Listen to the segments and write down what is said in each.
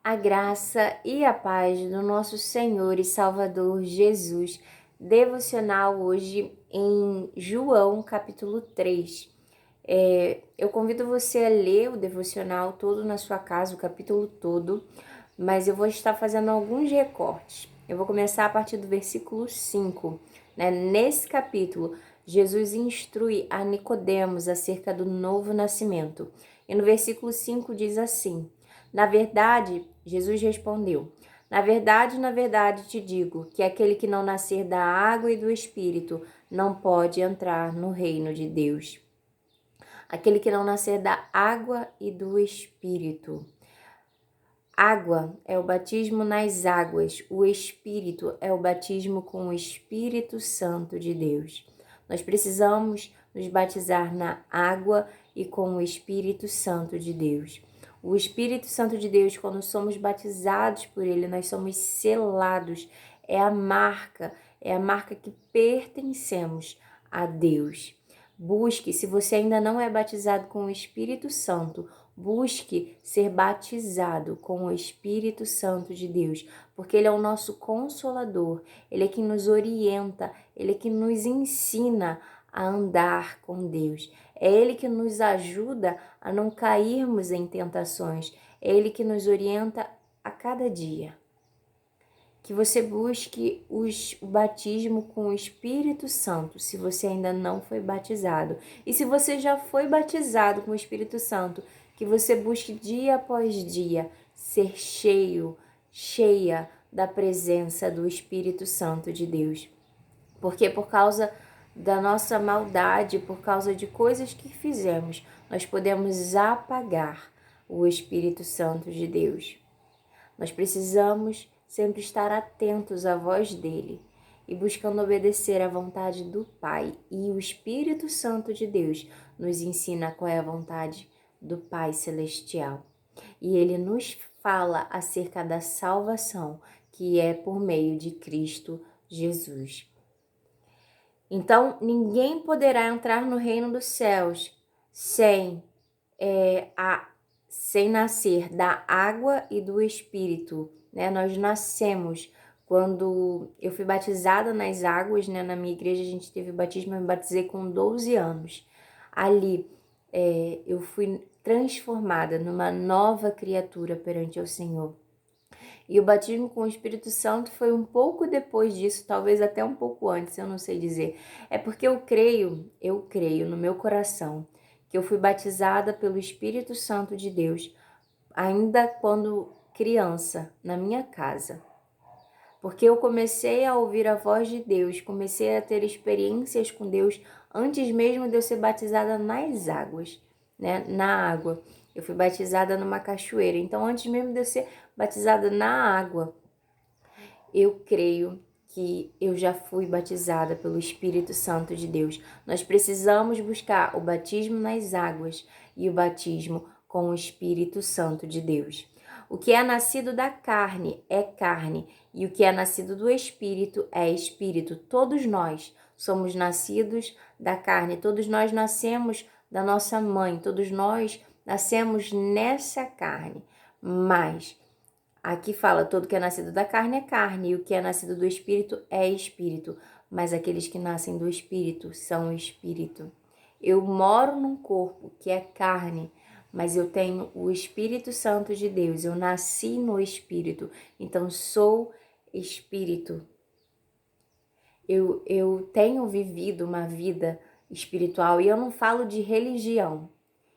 A graça e a paz do nosso Senhor e Salvador Jesus. Devocional hoje em João, capítulo 3. Eu convido você a ler o devocional todo na sua casa, o capítulo todo, mas eu vou estar fazendo alguns recortes. Eu vou começar a partir do versículo 5. Nesse capítulo, Jesus instrui a Nicodemos acerca do novo nascimento. E no versículo 5 diz assim: Na verdade, Jesus respondeu: na verdade te digo que aquele que não nascer da água e do Espírito não pode entrar no reino de Deus. Aquele que não nascer da água e do Espírito. Água é o batismo nas águas, o Espírito é o batismo com o Espírito Santo de Deus. Nós precisamos nos batizar na água e com o Espírito Santo de Deus. O Espírito Santo de Deus, quando somos batizados por ele, nós somos selados. É a marca que pertencemos a Deus. Busque, se você ainda não é batizado com o Espírito Santo, busque ser batizado com o Espírito Santo de Deus, porque ele é o nosso consolador, ele é quem nos orienta, ele é quem nos ensina a andar com Deus. É ele que nos ajuda a não cairmos em tentações, é ele que nos orienta a cada dia. Que você busque o batismo com o Espírito Santo, se você ainda não foi batizado. E se você já foi batizado com o Espírito Santo, que você busque dia após dia ser cheia da presença do Espírito Santo de Deus. Porque por causa da nossa maldade, por causa de coisas que fizemos, nós podemos apagar o Espírito Santo de Deus. Nós precisamos sempre estar atentos à voz dele e buscando obedecer à vontade do Pai. E o Espírito Santo de Deus nos ensina qual é a vontade do Pai Celestial. E ele nos fala acerca da salvação, que é por meio de Cristo Jesus. Então, ninguém poderá entrar no reino dos céus sem nascer da água e do Espírito. Nós nascemos quando eu fui batizada nas águas, na minha igreja a gente teve batismo, eu me batizei com 12 anos. Ali eu fui transformada numa nova criatura perante o Senhor. E o batismo com o Espírito Santo foi um pouco depois disso, talvez até um pouco antes, eu não sei dizer. É porque eu creio no meu coração que eu fui batizada pelo Espírito Santo de Deus ainda quando criança, na minha casa. Porque eu comecei a ouvir a voz de Deus, comecei a ter experiências com Deus antes mesmo de eu ser batizada nas águas, na água. Eu fui batizada numa cachoeira. Então, antes mesmo de eu ser batizada na água, eu creio que eu já fui batizada pelo Espírito Santo de Deus. Nós precisamos buscar o batismo nas águas e o batismo com o Espírito Santo de Deus. O que é nascido da carne é carne, e o que é nascido do Espírito é Espírito. Todos nós somos nascidos da carne, todos nós nascemos da nossa mãe, todos nós nascemos nessa carne. Mas aqui fala, todo que é nascido da carne é carne, e o que é nascido do Espírito é Espírito. Mas aqueles que nascem do Espírito são Espírito. Eu moro num corpo que é carne, mas eu tenho o Espírito Santo de Deus. Eu nasci no Espírito, então sou Espírito. Eu tenho vivido uma vida espiritual e eu não falo de religião.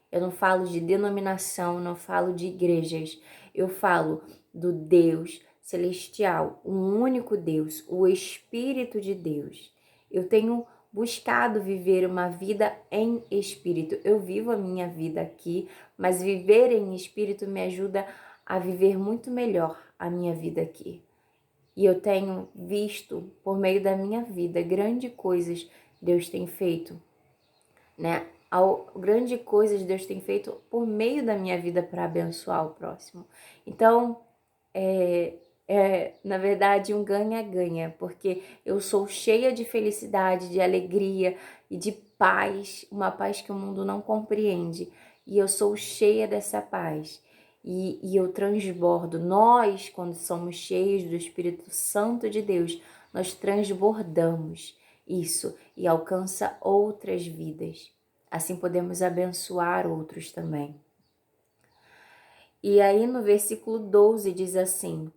Eu não falo de denominação, não falo de igrejas. Eu falo do Deus celestial, um único Deus, o Espírito de Deus. Eu tenho buscado viver uma vida em espírito. Eu vivo a minha vida aqui, mas viver em espírito me ajuda a viver muito melhor a minha vida aqui. E eu tenho visto, por meio da minha vida, grandes coisas Deus tem feito, Grande coisas Deus tem feito por meio da minha vida para abençoar o próximo. Então, na verdade, um ganha-ganha, porque eu sou cheia de felicidade, de alegria e de paz, uma paz que o mundo não compreende. E eu sou cheia dessa paz. e eu transbordo. Nós, quando somos cheios do Espírito Santo de Deus, nós transbordamos isso e alcança outras vidas. Assim podemos abençoar outros também. E aí no versículo 12 diz assim: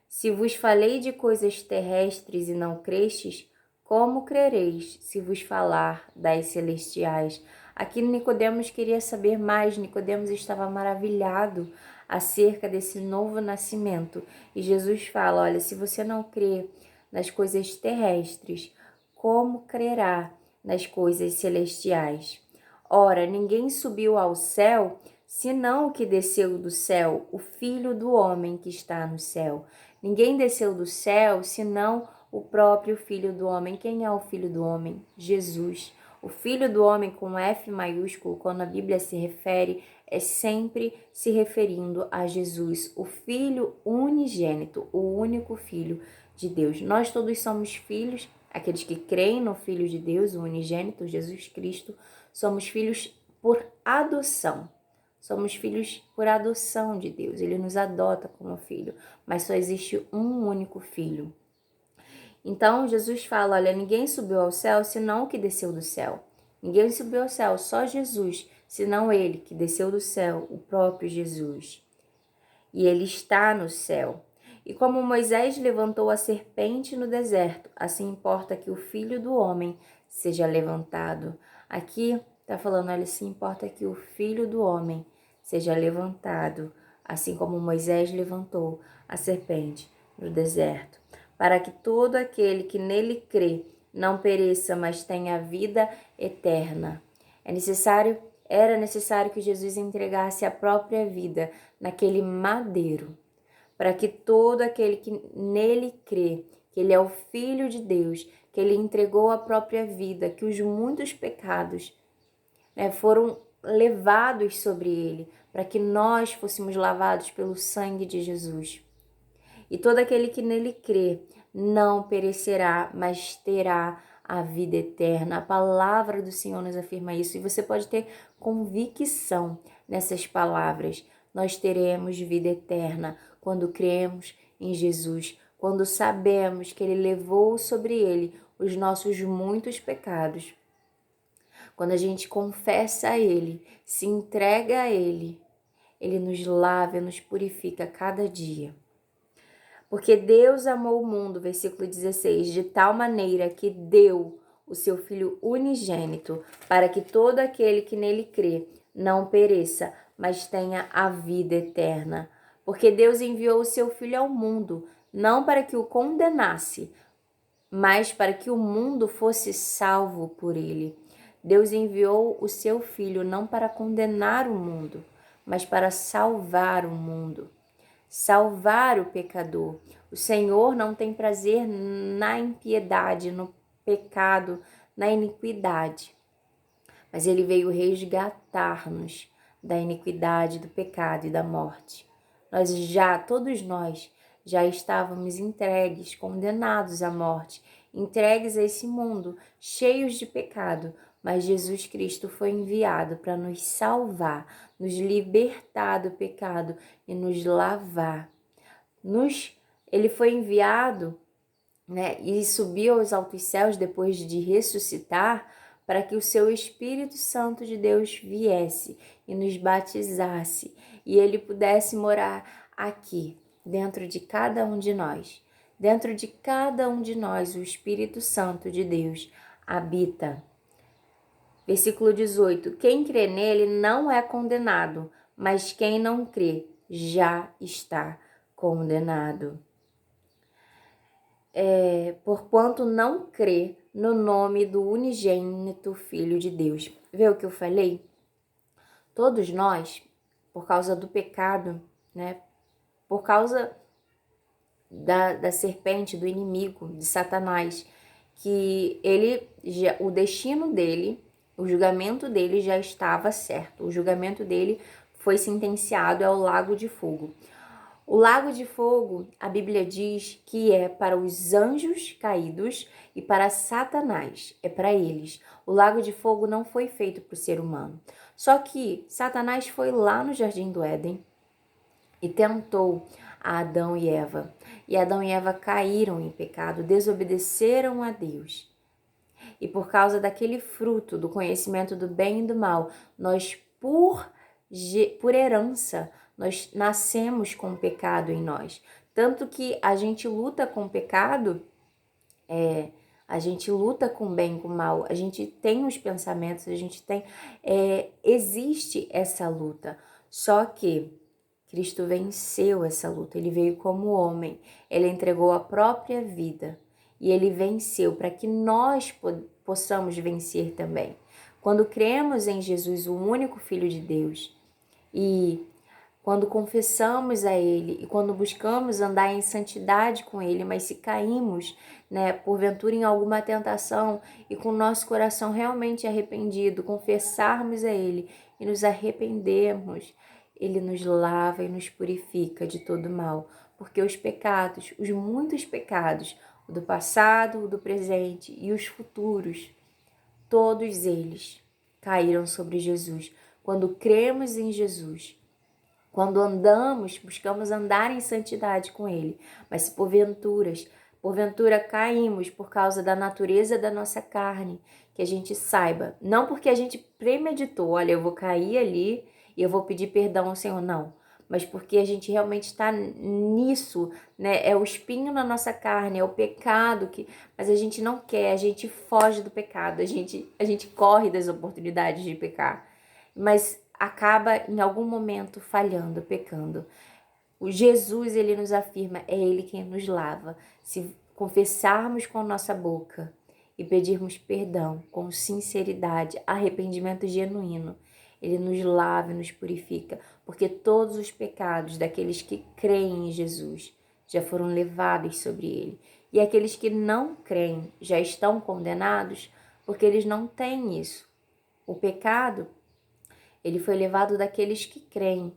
se vos falei de coisas terrestres e não crestes, como crereis se vos falar das celestiais? Aqui Nicodemos queria saber mais, Nicodemos estava maravilhado acerca desse novo nascimento. E Jesus fala, olha, se você não crê nas coisas terrestres, como crerá nas coisas celestiais? Ora, ninguém subiu ao céu, senão o que desceu do céu, o Filho do homem que está no céu. Ninguém desceu do céu, senão o próprio Filho do homem. Quem é o Filho do homem? Jesus. O Filho do homem com F maiúsculo, quando a Bíblia se refere, é sempre se referindo a Jesus, o Filho unigênito, o único Filho de Deus. Nós todos somos filhos, aqueles que creem no Filho de Deus, o unigênito, Jesus Cristo, somos filhos por adoção. Somos filhos por adoção de Deus. Ele nos adota como filho, mas só existe um único filho. Então, Jesus fala, olha, ninguém subiu ao céu, senão o que desceu do céu. Ninguém subiu ao céu, só Jesus, senão ele que desceu do céu, o próprio Jesus. E ele está no céu. E como Moisés levantou a serpente no deserto, assim importa que o Filho do Homem seja levantado. Aqui está falando, olha, assim importa que o Filho do Homem seja levantado, assim como Moisés levantou a serpente no deserto, para que todo aquele que nele crê não pereça, mas tenha vida eterna. Era necessário que Jesus entregasse a própria vida naquele madeiro, para que todo aquele que nele crê, que ele é o Filho de Deus, que ele entregou a própria vida, que os muitos pecados foram levados sobre ele, para que nós fôssemos lavados pelo sangue de Jesus. E todo aquele que nele crê não perecerá, mas terá a vida eterna. A palavra do Senhor nos afirma isso. E você pode ter convicção nessas palavras. Nós teremos vida eterna quando cremos em Jesus, quando sabemos que Ele levou sobre Ele os nossos muitos pecados. Quando a gente confessa a Ele, se entrega a Ele, Ele nos lava, nos purifica cada dia. Porque Deus amou o mundo, versículo 16, de tal maneira que deu o seu Filho unigênito, para que todo aquele que nele crê não pereça, mas tenha a vida eterna. Porque Deus enviou o seu Filho ao mundo, não para que o condenasse, mas para que o mundo fosse salvo por ele. Deus enviou o seu Filho não para condenar o mundo, mas para salvar o mundo. Salvar o pecador. O Senhor não tem prazer na impiedade, no pecado, na iniquidade. Mas Ele veio resgatar-nos da iniquidade, do pecado e da morte. Todos nós, já estávamos entregues, condenados à morte, entregues a esse mundo, cheios de pecado, mas Jesus Cristo foi enviado para nos salvar, nos libertar do pecado e nos lavar. Ele foi enviado, e subiu aos altos céus depois de ressuscitar, para que o seu Espírito Santo de Deus viesse e nos batizasse, e ele pudesse morar aqui, dentro de cada um de nós. Dentro de cada um de nós, o Espírito Santo de Deus habita. Versículo 18. Quem crê nele não é condenado, mas quem não crê já está condenado. Porquanto não crê no nome do unigênito Filho de Deus. Vê o que eu falei? Todos nós, por causa do pecado, por causa da serpente, do inimigo, de Satanás, que o destino dele, o julgamento dele já estava certo. O julgamento dele foi sentenciado ao lago de fogo. O lago de fogo, a Bíblia diz que é para os anjos caídos e para Satanás, é para eles. O lago de fogo não foi feito para o ser humano. Só que Satanás foi lá no Jardim do Éden, e tentou a Adão e Eva. E Adão e Eva caíram em pecado, desobedeceram a Deus. E por causa daquele fruto do conhecimento do bem e do mal, nós, por herança, nós nascemos com o pecado em nós. Tanto que a gente luta com o pecado, a gente luta com o bem e com o mal, a gente tem os pensamentos, a gente tem... existe essa luta. Só que Cristo venceu essa luta, ele veio como homem, ele entregou a própria vida e ele venceu para que nós possamos vencer também. Quando cremos em Jesus, o único Filho de Deus, e quando confessamos a Ele e quando buscamos andar em santidade com Ele, mas se caímos, porventura em alguma tentação e com o nosso coração realmente arrependido, confessarmos a Ele e nos arrependermos, Ele nos lava e nos purifica de todo mal, porque os pecados, os muitos pecados, o do passado, o do presente e os futuros, todos eles caíram sobre Jesus. Quando cremos em Jesus, quando andamos, buscamos andar em santidade com Ele, mas se porventura caímos por causa da natureza da nossa carne, que a gente saiba, não porque a gente premeditou, olha, eu vou cair ali e eu vou pedir perdão ao Senhor, não, mas porque a gente realmente está nisso, é o espinho na nossa carne, é o pecado, mas a gente não quer, a gente foge do pecado, a gente corre das oportunidades de pecar, mas acaba em algum momento falhando, pecando. O Jesus, ele nos afirma, é ele quem nos lava. Se confessarmos com a nossa boca e pedirmos perdão com sinceridade, arrependimento genuíno, ele nos lava e nos purifica, porque todos os pecados daqueles que creem em Jesus já foram levados sobre ele. E aqueles que não creem já estão condenados porque eles não têm isso. O pecado, ele foi levado daqueles que creem.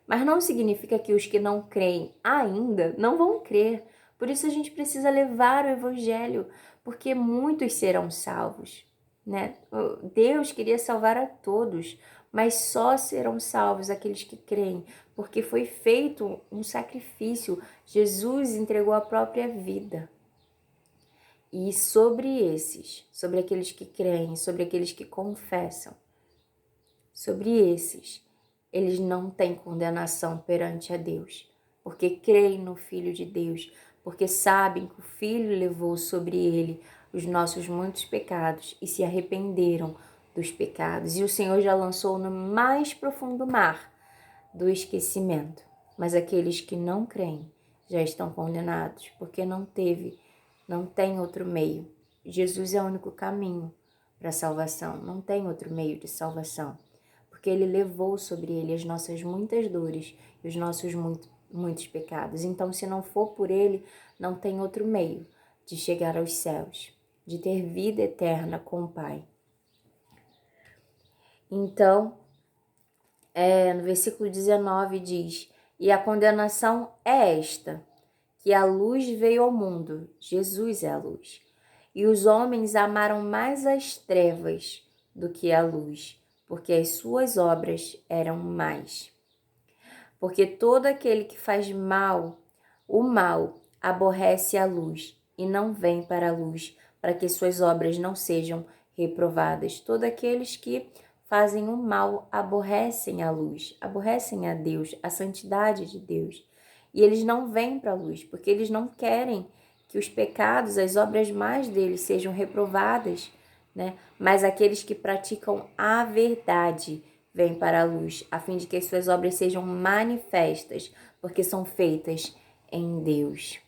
Mas não significa que os que não creem ainda não vão crer. Por isso a gente precisa levar o evangelho, porque muitos serão salvos, Deus queria salvar a todos, mas só serão salvos aqueles que creem, porque foi feito um sacrifício. Jesus entregou a própria vida. E sobre aqueles que creem, sobre aqueles que confessam, sobre esses, eles não têm condenação perante a Deus, porque creem no Filho de Deus, porque sabem que o Filho levou sobre ele os nossos muitos pecados e se arrependeram dos pecados. E o Senhor já lançou no mais profundo mar do esquecimento. Mas aqueles que não creem já estão condenados, porque não tem outro meio. Jesus é o único caminho para a salvação, não tem outro meio de salvação, porque ele levou sobre ele as nossas muitas dores e os nossos muitos pecados. Então, se não for por ele, não tem outro meio de chegar aos céus, de ter vida eterna com o Pai. Então, no versículo 19 diz: e a condenação é esta, que a luz veio ao mundo, Jesus é a luz, e os homens amaram mais as trevas do que a luz, porque as suas obras eram más. Porque todo aquele que faz o mal aborrece a luz e não vem para a luz, para que suas obras não sejam reprovadas. Todos aqueles que fazem o mal aborrecem a luz, aborrecem a Deus, a santidade de Deus. E eles não vêm para a luz, porque eles não querem que os pecados, as obras más deles sejam reprovadas, Mas aqueles que praticam a verdade vêm para a luz, a fim de que as suas obras sejam manifestas, porque são feitas em Deus.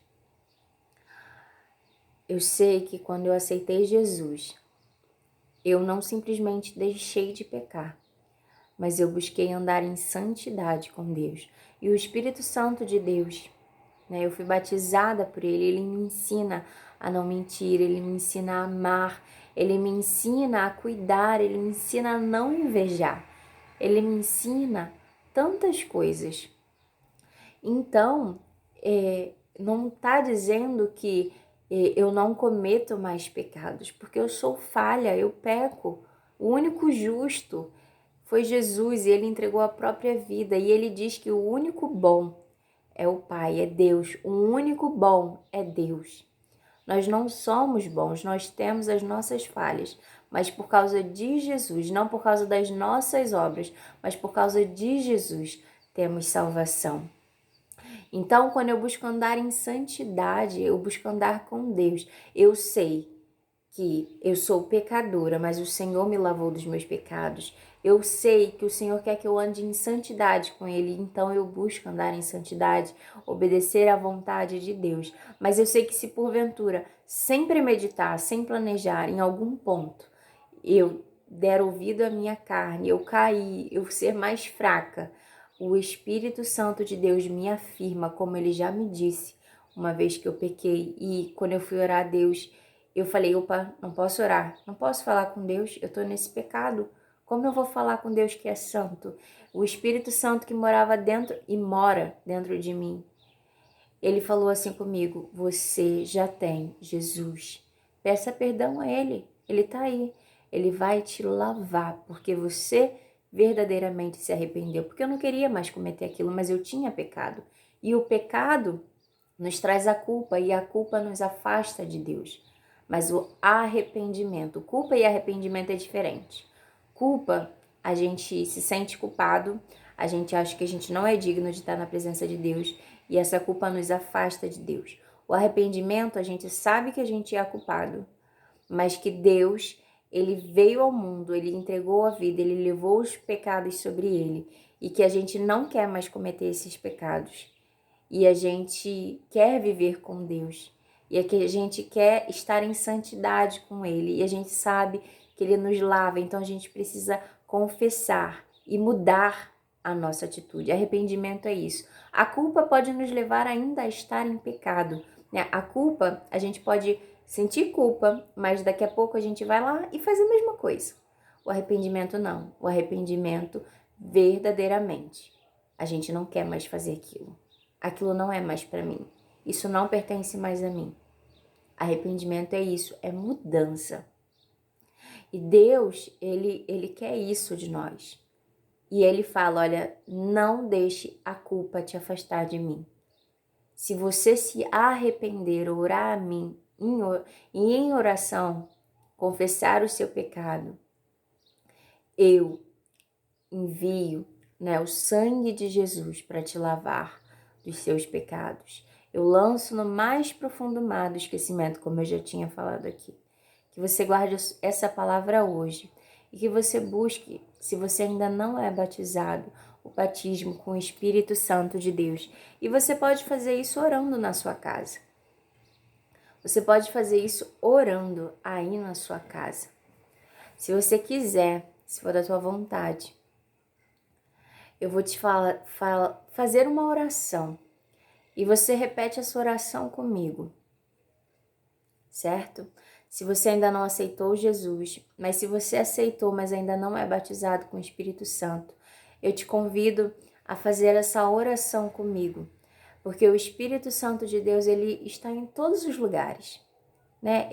Eu sei que quando eu aceitei Jesus, eu não simplesmente deixei de pecar, mas eu busquei andar em santidade com Deus. E o Espírito Santo de Deus, eu fui batizada por ele me ensina a não mentir, ele me ensina a amar, ele me ensina a cuidar, ele me ensina a não invejar, ele me ensina tantas coisas. Então, não está dizendo que eu não cometo mais pecados, porque eu sou falha, eu peco. O único justo foi Jesus e ele entregou a própria vida. E ele diz que o único bom é o Pai, é Deus. O único bom é Deus. Nós não somos bons, nós temos as nossas falhas, mas por causa de Jesus, não por causa das nossas obras, mas por causa de Jesus, temos salvação. Então, quando eu busco andar em santidade, eu busco andar com Deus. Eu sei que eu sou pecadora, mas o Senhor me lavou dos meus pecados. Eu sei que o Senhor quer que eu ande em santidade com Ele, então eu busco andar em santidade, obedecer à vontade de Deus. Mas eu sei que se porventura, sem premeditar, sem planejar, em algum ponto, eu der ouvido à minha carne, eu cair, eu ser mais fraca, o Espírito Santo de Deus me afirma, como Ele já me disse, uma vez que eu pequei, e quando eu fui orar a Deus, eu falei, opa, não posso orar, não posso falar com Deus, eu estou nesse pecado. Como eu vou falar com Deus que é santo? O Espírito Santo que morava dentro e mora dentro de mim. Ele falou assim comigo, você já tem Jesus. Peça perdão a Ele, Ele está aí. Ele vai te lavar, porque você verdadeiramente se arrependeu. Porque eu não queria mais cometer aquilo, mas eu tinha pecado. E o pecado nos traz a culpa, e a culpa nos afasta de Deus. Mas o arrependimento, culpa e arrependimento é diferente. Culpa, a gente se sente culpado, a gente acha que a gente não é digno de estar na presença de Deus e essa culpa nos afasta de Deus. O arrependimento, a gente sabe que a gente é culpado, mas que Deus, Ele veio ao mundo, Ele entregou a vida, Ele levou os pecados sobre Ele e que a gente não quer mais cometer esses pecados. E a gente quer viver com Deus. E é que a gente quer estar em santidade com Ele. E a gente sabe que Ele nos lava. Então a gente precisa confessar e mudar a nossa atitude. Arrependimento é isso. A culpa pode nos levar ainda a estar em pecado, né? A culpa, a gente pode sentir culpa, mas daqui a pouco a gente vai lá e faz a mesma coisa. O arrependimento não. O arrependimento verdadeiramente. A gente não quer mais fazer aquilo. Aquilo não é mais para mim. Isso não pertence mais a mim. Arrependimento é isso, é mudança. E Deus, ele quer isso de nós. E Ele fala, olha, não deixe a culpa te afastar de mim. Se você se arrepender, orar a mim, e em oração, confessar o seu pecado, eu envio, né, o sangue de Jesus para te lavar dos seus pecados. Eu lanço no mais profundo mar do esquecimento, como eu já tinha falado aqui. Que você guarde essa palavra hoje e que você busque, se você ainda não é batizado, o batismo com o Espírito Santo de Deus. E você pode fazer isso orando na sua casa. Você pode fazer isso orando aí na sua casa. Se você quiser, se for da tua vontade, eu vou te fazer uma oração e você repete essa oração comigo, certo? Se você ainda não aceitou Jesus, mas se você aceitou, mas ainda não é batizado com o Espírito Santo, eu te convido a fazer essa oração comigo, porque o Espírito Santo de Deus, ele está em todos os lugares, né?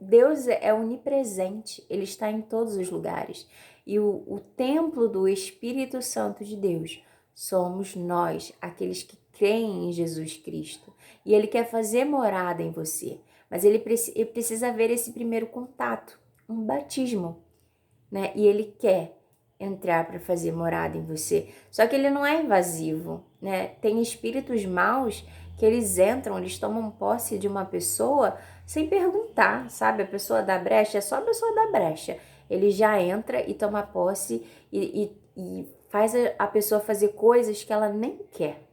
Deus é onipresente, ele está em todos os lugares. E o templo do Espírito Santo de Deus somos nós, aqueles que creem em Jesus Cristo. E ele quer fazer morada em você, mas ele precisa haver esse primeiro contato, um batismo, né? E ele quer entrar para fazer morada em você. Só que ele não é invasivo, né? Tem espíritos maus que eles entram, eles tomam posse de uma pessoa sem perguntar, sabe? A pessoa da brecha, é só a pessoa da brecha. Ele já entra e toma posse e faz a pessoa fazer coisas que ela nem quer.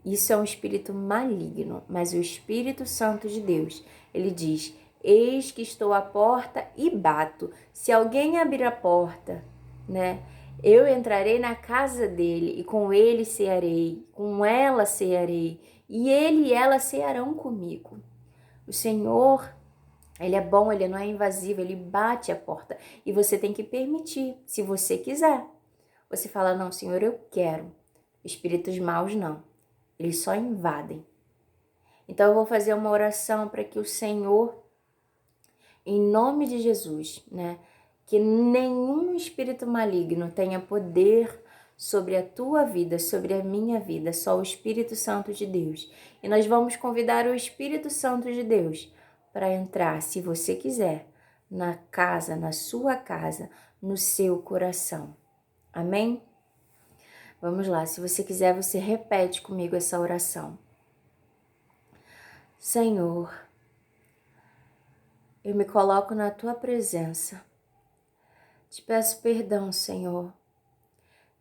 Isso é um espírito maligno, mas o Espírito Santo de Deus, ele diz, eis que estou à porta e bato. Se alguém abrir a porta, né, eu entrarei na casa dele e com ele cearei, com ela cearei, e ele e ela cearão comigo. O Senhor, ele é bom, ele não é invasivo, ele bate a porta e você tem que permitir, se você quiser. Você fala, não, Senhor, eu quero. Espíritos maus não, eles só invadem. Então eu vou fazer uma oração para que o Senhor, em nome de Jesus, né, que nenhum espírito maligno tenha poder sobre a tua vida, sobre a minha vida, só o Espírito Santo de Deus. E nós vamos convidar o Espírito Santo de Deus para entrar, se você quiser, na casa, na sua casa, no seu coração. Amém? Vamos lá, se você quiser, você repete comigo essa oração. Senhor, eu me coloco na tua presença. Te peço perdão, Senhor,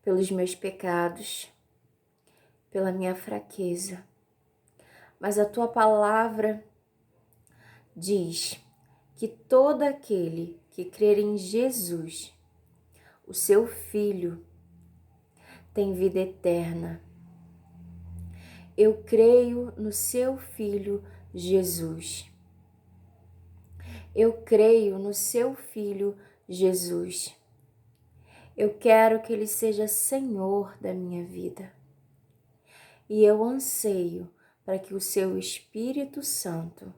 pelos meus pecados, pela minha fraqueza. Mas a tua palavra diz que todo aquele que crer em Jesus, o seu Filho, tem vida eterna. Eu creio no seu Filho Jesus. Eu creio no seu Filho Jesus. Eu quero que Ele seja Senhor da minha vida. E eu anseio para que o seu Espírito Santo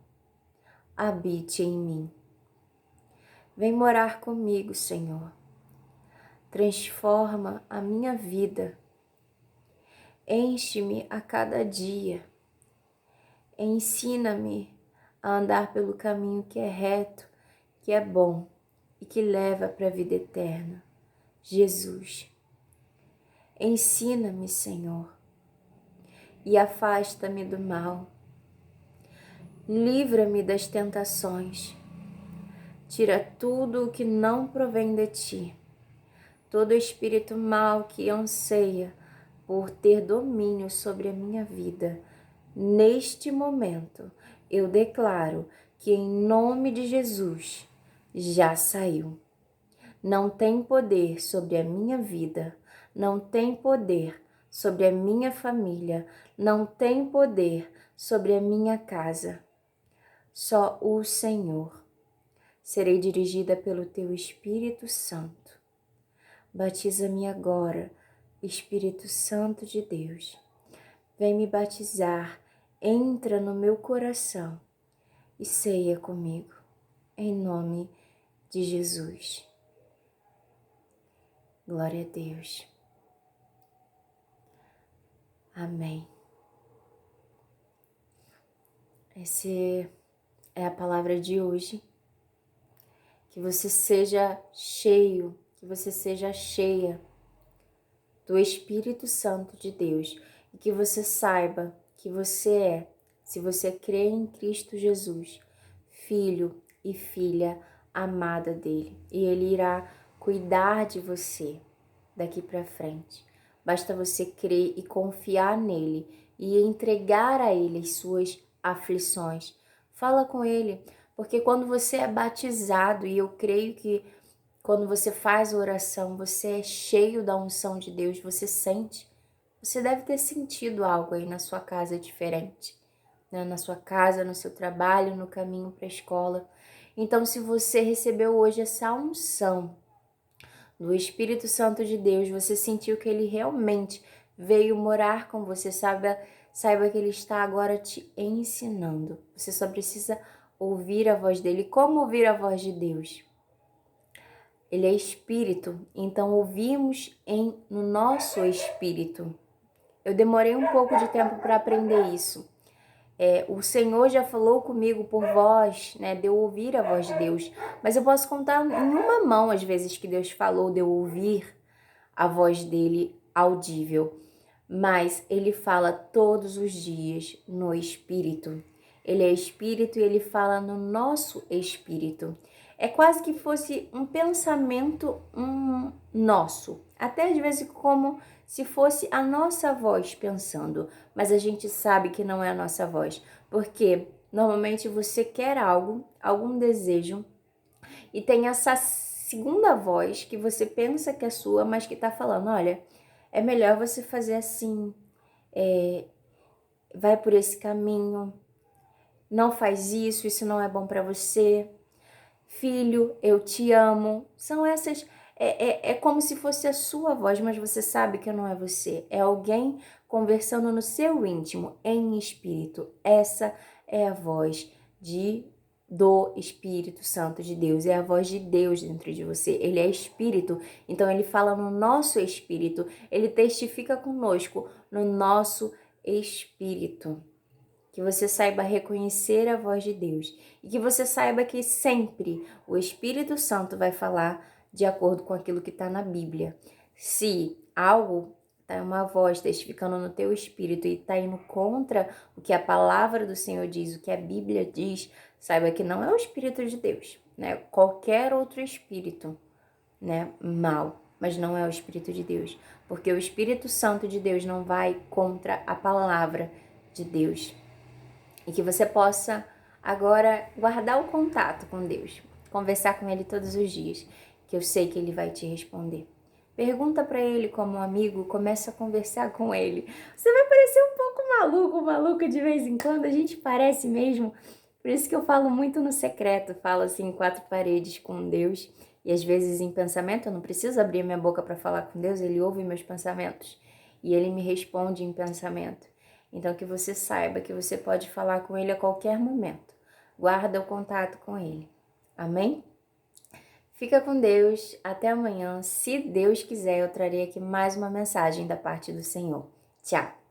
habite em mim. Vem morar comigo, Senhor. Transforma a minha vida. Enche-me a cada dia. Ensina-me a andar pelo caminho que é reto, que é bom e que leva para a vida eterna. Jesus, ensina-me, Senhor, e afasta-me do mal. Livra-me das tentações. Tira tudo o que não provém de ti. Todo espírito mau que anseia por ter domínio sobre a minha vida. Neste momento, eu declaro que em nome de Jesus já saiu. Não tem poder sobre a minha vida, não tem poder sobre a minha família, não tem poder sobre a minha casa. Só o Senhor. Serei dirigida pelo teu Espírito Santo. Batiza-me agora, Espírito Santo de Deus. Vem me batizar, entra no meu coração e ceia comigo, em nome de Jesus. Glória a Deus. Amém. Essa é a palavra de hoje. Que você seja cheio, que você seja cheia do Espírito Santo de Deus e que você saiba que você é, se você crê em Cristo Jesus, filho e filha amada dele, e ele irá cuidar de você daqui para frente. Basta você crer e confiar nele e entregar a ele as suas aflições. Fala com ele, porque quando você é batizado, e eu creio que quando você faz a oração, você é cheio da unção de Deus, você sente. Você deve ter sentido algo aí na sua casa diferente, né? Na sua casa, no seu trabalho, no caminho para a escola. Então, se você recebeu hoje essa unção do Espírito Santo de Deus, você sentiu que ele realmente veio morar com você, saiba que ele está agora te ensinando. Você só precisa ouvir a voz dele. Como ouvir a voz de Deus? Ele é espírito, então ouvimos no nosso espírito. Eu demorei um pouco de tempo para aprender isso. O Senhor já falou comigo por voz, né, de eu ouvir a voz de Deus. Mas eu posso contar em uma mão as vezes que Deus falou de eu ouvir a voz dele audível. Mas ele fala todos os dias no espírito. Ele é espírito e ele fala no nosso espírito. É quase que fosse um pensamento nosso. Até às vezes como se fosse a nossa voz pensando. Mas a gente sabe que não é a nossa voz. Porque normalmente você quer algo, algum desejo, e tem essa segunda voz que você pensa que é sua, mas que está falando, olha, é melhor você fazer assim, vai por esse caminho, não faz isso, isso não é bom para você. Filho, eu te amo. São essas, é como se fosse a sua voz, mas você sabe que não é você. É alguém conversando no seu íntimo, em espírito. Essa é a voz de do Espírito Santo de Deus, é a voz de Deus dentro de você. Ele é Espírito, então ele fala no nosso espírito, ele testifica conosco no nosso espírito. Que você saiba reconhecer a voz de Deus e que você saiba que sempre o Espírito Santo vai falar de acordo com aquilo que está na Bíblia. Se algo tá uma voz testificando no teu espírito e está indo contra o que a palavra do Senhor diz, o que a Bíblia diz, saiba que não é o Espírito de Deus, né? Qualquer outro espírito, né, mal, mas não é o Espírito de Deus, porque o Espírito Santo de Deus não vai contra a palavra de Deus. E que você possa agora guardar o contato com Deus, conversar com Ele todos os dias, que eu sei que Ele vai te responder. Pergunta para Ele como um amigo, começa a conversar com Ele. Você vai parecer um pouco maluco de vez em quando, a gente parece mesmo. Por isso que eu falo muito no secreto, falo assim em quatro paredes com Deus. E às vezes em pensamento, eu não preciso abrir minha boca para falar com Deus, Ele ouve meus pensamentos. E Ele me responde em pensamento. Então, que você saiba que você pode falar com Ele a qualquer momento. Guarda o contato com Ele. Amém? Fica com Deus. Até amanhã. Se Deus quiser, eu trarei aqui mais uma mensagem da parte do Senhor. Tchau!